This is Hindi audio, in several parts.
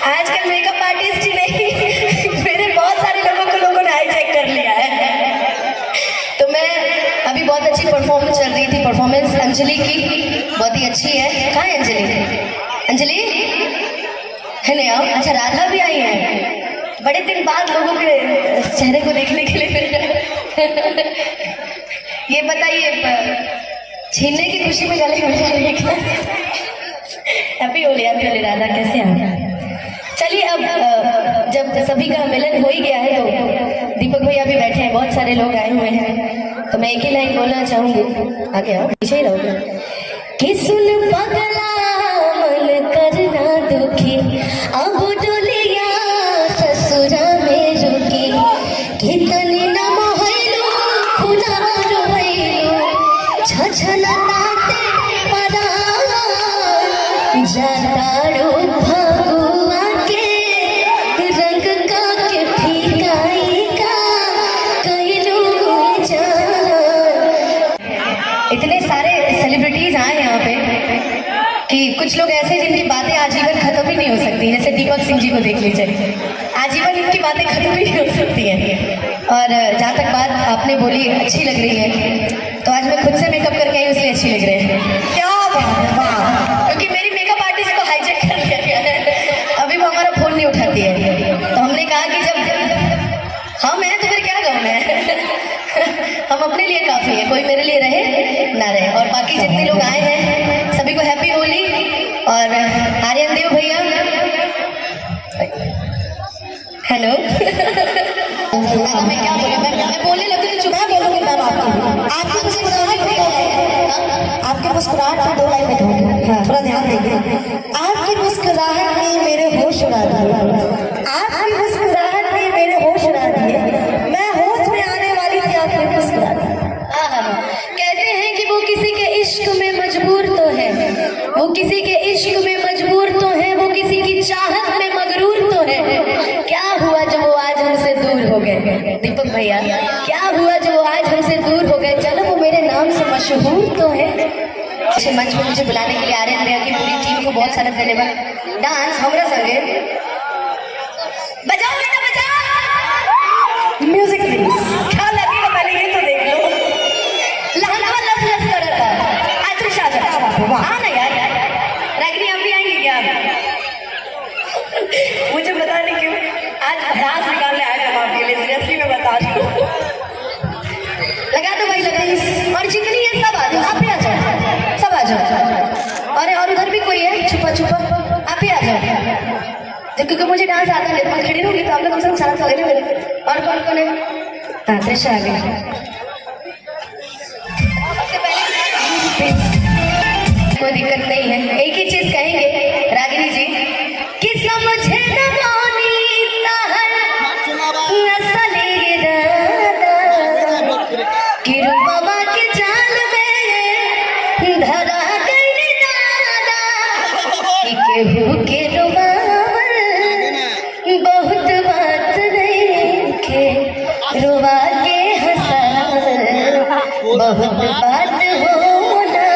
आजकल मेकअप आर्टिस्ट ही नहीं मेरे बहुत सारे लोगों ने हाईजैक कर लिया है। तो मैं अभी बहुत अच्छी परफॉर्मेंस चल रही थी, परफॉर्मेंस अंजलि की बहुत ही अच्छी है। कहाँ है अंजलि? अंजलि है नहीं आओ। अच्छा राधा भी आई है, बड़े दिन बाद लोगों के चेहरे को देखने के लिए मिल रहा। ये बताइए छीनने की खुशी में गले मिल रही है। हैप्पी होली राधा, कैसे हैं? चलिए अब जब सभी का मिलन हो ही गया है तो दीपक भैया भी बैठे हैं, बहुत सारे लोग आए हुए हैं, तो मैं एक ही लाइन बोलना चाहूंगी। आगे आओ, पीछे ही रहोगे। कि सुन पगला मन करना दुखी, अब डोलिया ससुरा में रुकी, कितनी न मोहलो खुनारो भइलो छछना ताते परा जातारो भगुआ के रंग का के फीकाई का कइलो जान। इतने सारे सेलिब्रिटीज आए यहाँ पे कि कुछ लोग ऐसे जिनकी बातें आजीवन खत्म ही नहीं हो सकती, जैसे दीपक सिंह जी को देख लीजिए, आजीवन इनकी बातें खत्म ही नहीं हो सकती हैं। और जहाँ तक बात आपने बोली अच्छी लग रही है, तो आज मैं खुद से मेकअप करके आई इसलिए अच्छी लग रही है। क्या बात है, वाह! क्योंकि मेरी मेकअप आर्टिस्ट को हाईजैक कर लिया गया है, अभी वो हमारा फोन नहीं उठाती है, तो हमने कहा कि जब हम हैं तो फिर क्या कहूँ मैं। हम अपने लिए काफी है, कोई मेरे लिए रहे ना रहे। और बाकी जितने लोग आए हैं सभी को हैप्पी होली। और आर्यन देव भैया हेलो। मैं क्या बोलूं, मैं बोलने लगी तो चुप बोलूंगी मैम। आपकी मुस्कुराहट पे, आपके मुस्कुराहट पे 2 लाइन बैठोगे, थोड़ा ध्यान देंगे। आपकी मुस्कुराहट ने मेरे होश उड़ा दिए, आपकी मुस्कुराहट ने मेरे होश उड़ा दिए, मैं होश में आने वाली थी आपकी मुस्कुराहट। कहते हैं कि वो किसी के इश्क में मजबूर तो है, वो किसी के इश्क में मजबूर तो है, वो किसी की चाहत में मगरूर तो है। क्या हुआ जब वो आज हमसे दूर हो गए? दीपक भैया क्या हुआ जब वो आज हमसे दूर हो गए? चलो वो मेरे नाम से मशहूर तो है। अच्छे मंच पर मुझे बुलाने के लिए आ रहे हैं, भैया की पूरी टीम को बहुत सारा धन्यवाद। डांस हमरा संगे बजाओ बेटा बजाओ, म्यूजिक प्लीज। क्या लगेगा पहले ये तो देख लो। लहंगा लस लस कर रहा था आत्रिश आ जा। हाँ ना यार, रागिनी आप भी आएंगी क्या? मुझे बता नहीं क्यों आज डांस निकालने आए हम आपके लिए, सीरियसली मैं बता रही हूँ। लगा दो भाई, लगा। और जितनी है सब आ जाओ, आप भी आ जाओ, सब आ जाओ। और उधर भी कोई है छुपा छुपा, आप भी आ जाओ। क्योंकि मुझे डांस आता है, मैं खड़ी रहूंगी तो आप लोग साथ लगे मेरे। और कौन कौन है? हाँ त्रिशा आ गई। कोई दिक्कत नहीं है, एक ही चीज कहेंगे रागिनी जी कि समझे न मानी ताहर नसली दादा कि रूपवा के जाल में धरा गई दादा कि केहू के रुबावर बहुत बात नहीं के रुबा के हंसावर बहुत बात होना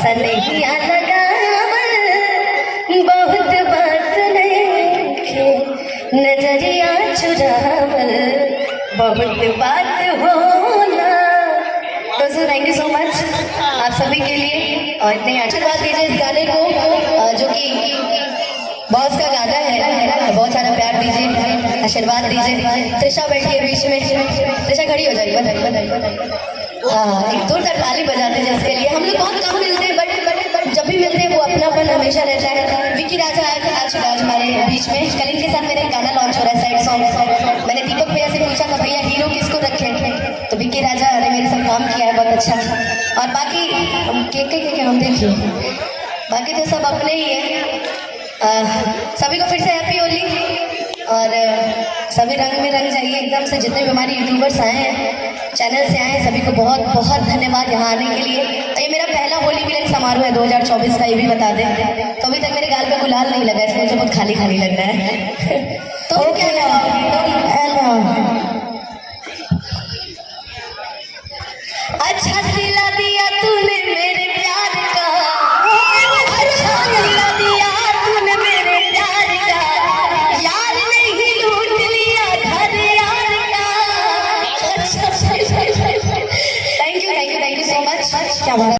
सनहिया लगावर बहुत बात नहीं के नजरिया चुरावर बहुत बात होना। तो थैंक यू सो मच आप सभी के लिए, और इतने आशीर्वाद दीजिए इस गाने को जो कि बॉस का गाना है। बहुत सारा प्यार दीजिए, आशीर्वाद दीजिए। त्रिशा बैठी है बीच में, त्रिशा खड़ी हो जाइए। एक दूर तक ताली बजाते हैं जिसके लिए हम लोग बहुत कम मिलते हैं, बट जब भी मिलते हैं वो अपनापन हमेशा रहता है। विक्की राजा आया था आज हमारे बीच में, कल इनके साथ मेरा एक गाना लॉन्च हो रहा है, साइड सॉन्ग। मैंने दीपक भैया से पूछा था भैया हीरो किसको रखे, तो विक्की राजा ने मेरे साथ काम किया है बहुत अच्छा। और बाकी के हम देखिए, बाकी तो सब अपने ही है। सभी को फिर से हैप्पी होली, और सभी रंग में रंग जाइए एकदम से। जितने भी हमारे यूट्यूबर्स आए हैं, चैनल से आए हैं, सभी को बहुत बहुत धन्यवाद यहाँ आने के लिए। ये मेरा पहला होली मिलन समारोह है 2024 का, ये भी बता दें। तो अभी तक मेरे गाल पे गुलाल नहीं लगा, इसलिए मुझे बहुत खाली खाली लग रहा है। तो क्या अच्छा सिला दिया तूने मेरे प्यार का, अच्छा सिला दिया तूने मेरे प्यार का। क्या बात